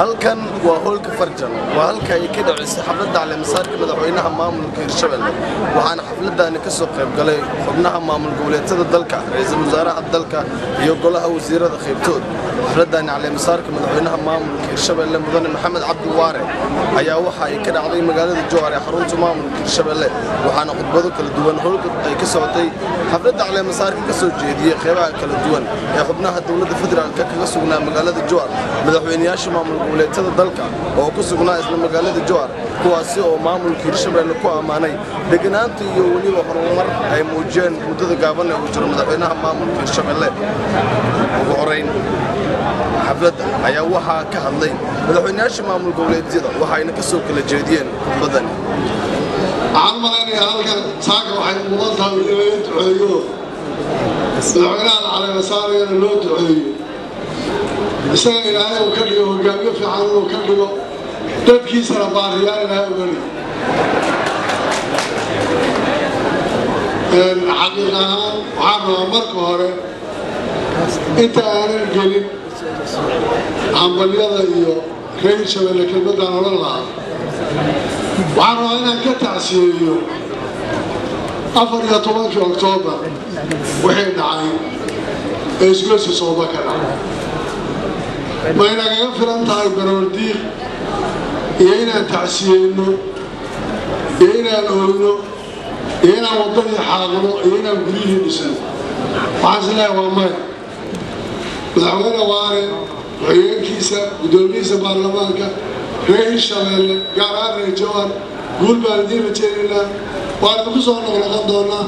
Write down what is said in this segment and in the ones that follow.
halkan waa hoolka Farjan waa halka ay ka dhacayso xafladda caleemasaarka madaxweynaha maamulka Hirshabelle waxaana xafladani ka soo qayb galay xubnaha maamul goboleedyada dalka ra'iisul wasaaraha dalka iyo golaha wasiirada qaybtood xafladani caleemasaarka madaxweynaha maamulka Hirshabelle mudane Maxamed Cabdi Waare ayaa waxa ay ka dhacday magaalada Jowhar ee xarunta maamulka Hirshabelle waxaana khudbado kala duwan hoolka ay ka socotay xafladda caleemasaarka ka soo jeediyay qeybaha kala duwan ee xubnaha dawladda federaalka kaga sugnaa magaalada Jowhar madaxweynayaasha maamul goboleedyada dalka oo ku sugnaa isla magaalada Jowhar kuwaasi oo maamulka Hirshabelle ku amaanay deganaanta iyo waliba horumar ay muujiyeen muddada gaaban ee uu jiro madaxweynaha maamulka Hirshabelle ugu horeyn xafladda ayaa waxaa ka hadlay madaxweynayaasha maamul goboleedyada waxayna ka soo kala jeediyeen khudbadan halkan saaga waxay mudan tahay in la duceeyo madaxweynaha caleemasaarka loo duceeyo isaga ilaahay uu ka dhigo hogaamiye fiican uu ka dhigo dadkiisana baariyaan ilaahay u geli xaqiiq ahaan waxaan rabaa marka hore inta aanan gelin hambalyada iyo reer Hirshabelle kelmadaan odhan lahaa waxaan rabaa inaan ka tacsiyeeyo 14 Oktoobar wixii dhacay ee isgoyska Sooba ka dhacay ma inagaga filan tahay baroordiiq iyo inaan tacsiyeyno iyo inaan oyno iyo inaan wadadii xaaqno iyo inaan guryihii dhisno waxaan isleeyahay waa maya madaxweyne Waare waxyeelkiisa gudoomiyihiisa baarlamaanka reer Hirshabelle gaar ahaan reer Jowhar guul baan idiin rajaynaynaa waan ku soo noqon doonaa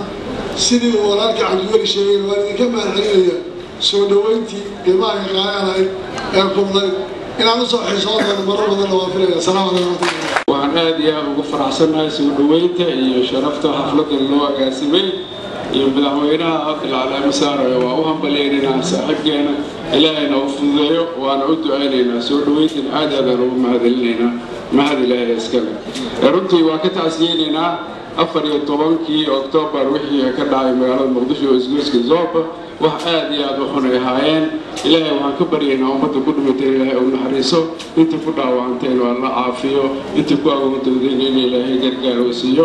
sidii uu walaalkii Cabdiweli sheegay waan idinka mahadcelinayaa soo dhaweyntii qiimaha ay qaadanayd ee kulmay inaan u soo xiisoon doono marar badan oo filaya salaamu calaykum waxaan aad iyo aad ugu faraxsanahay soo dhaweynta iyo sharafta xafladda loo agaasimay iyo madaxweynaha caleemasaarka waa u hambalyeynaa saaxiibkeena ilaahayna u fududeeyo waana u ducaynaynaa soo dhaweyntan aad aan ugu mahadcelinaynaa mahad ilaahay iskale runtii waa ka tacsiyeynaynaa 14 Oktoobar wixii ka dhacay magaalada Muqdisho oo isgoyska Sooba wax aad iyo aad u xun ay ahaayeen ilaahay waxaan ka baryaynaa ummadda ku dhimatay ilaahay uu naxariiso inta ku dhaawacantay waa la caafiyo inta ku awoodooday in ilaahay gargaar u siiyo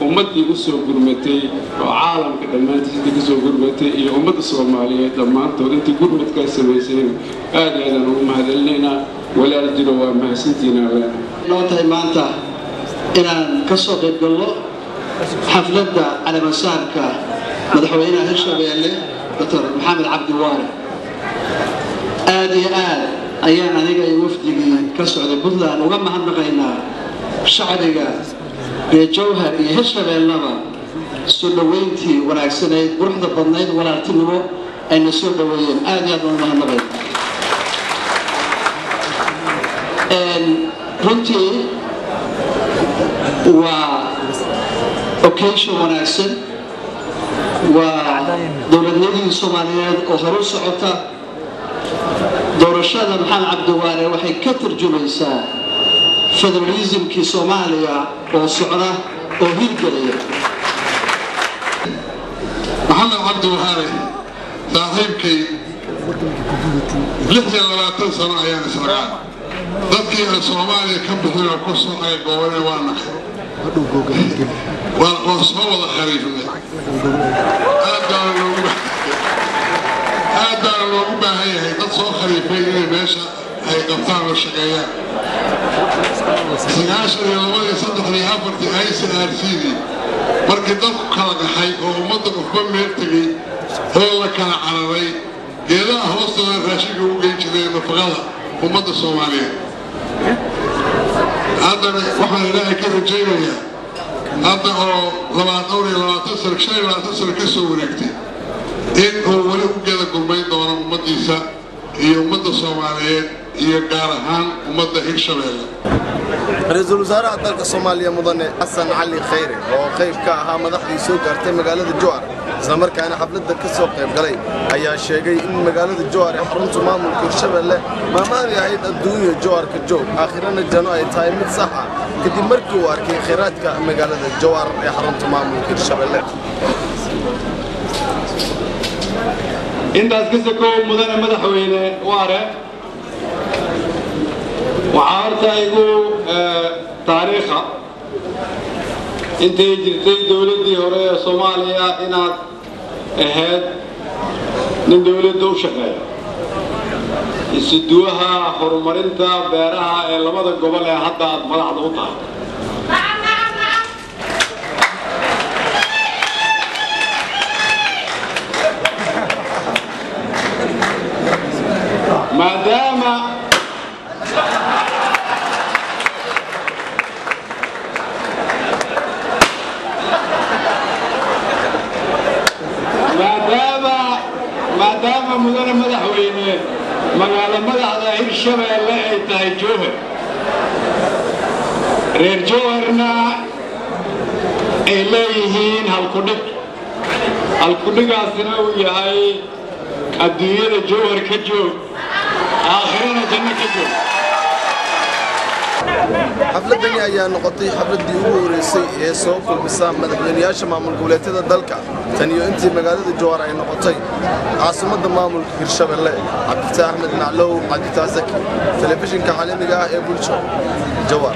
ummadii u soo gurmatay oo caalamka dhammaantiisa ka soo gurmatay iyo ummadda Soomaaliyeed dhammaantood inta gurmadka sameeyeen aad iyo aad ugu mahadcelinaynaa walaal jiro waa mahadsantiina loo tahay maanta inaan ka soo qayb galno xafladda caleemasaarka madaxweynaha Hirshabelle Dr. Maxamed Cabdi Waare aad iyo aad ayaan aniga iyo wafdigii ka socday Puntland uga mahadnaqaynaa shacbiga reer Jowhar iyo Hirshabelleba soo dhaweyntii wanaagsaneyd quruxda badnayd walaaltinimo ayna soo dhaweeyeen aad iyo aad uga mahadnaqaynaa runtii waa occasion wanaagsan waa dowladnimada Soomaaliyeed oo horu socota doorashada Maxamed Cabdi Waare waxay ka tarjumaysaa federalismkii Soomaaliya oo socda oo hirgelaya Maxamed Cabdi Waare saaxiibkay 26 sano ayaan israacay dadkii aan Soomaaliya ka bixin oo ku soo ay gobolada waa naqay waa soo wada khariifnay aad loogu baahan yahay dad soo khariifay inay meesha ay qabtaan oo shaqeeyaan 19 ICRC markii dalku kala gaxay oo ummadda qofba meel tegay oo la kala cararay geedaha hoostooda raashinka u geyn jiray nafaqada ummadda Soomaaliyeed haddana waxaan ilaahay ka rajaynayaa hadda oo 20 sano ka soo wareegtay in uu wali u geeda gurmayn doono ummaddiisa iyo ummadda Soomaaliyeed iyo gaar ahaan ummadda Hirshabelle ra'iisul wasaaraha dalka Soomaaliya mudane Xasan Cali Khayre oo qayb ka ahaa madaxdii soo gaartay magaalada Jowhar isla markaana xafladda ka soo qayb galay ayaa sheegay in magaalada Jowhar ee xarunta maamulka Hirshabelle maamaadi ahayd adduunyo Jowhar ka joog aakhirana jano ay tahay mid sax ah kadib markii uu arkay kheyraadka magaalada Jowhar ee xarunta maamulka Hirshabelle intaas ka soo mudane madaxweyne Waare وعارتايقو تاريخا انتي جرتي دولتي هورية صوماليا إناد أهد من دولة دوشقية يسدوها حرمرينتا بيرها لماذا قبلها حتى مدع ضغطها ما دام مدن مدحوينه مقالة مدحدا هيرشبيله ay tahay joohar reer jooharna ay leeyihiin halkudhigaasina uu yahay adduunyada joohar ka joog aakhirana janno ka joog xafladani ayaa noqotay xafladii ugu horeysay ee soo kulmisa madaxweynayaasha maamul goboleedyada dalka tan iyo intii magaalada Jowhar ay noqotay caasimadda maamulka Hirshabelle Cabdi Ahmed Maclow Cabdi Taasaki telefishinka caalamiga ah ee bulshada Jowhar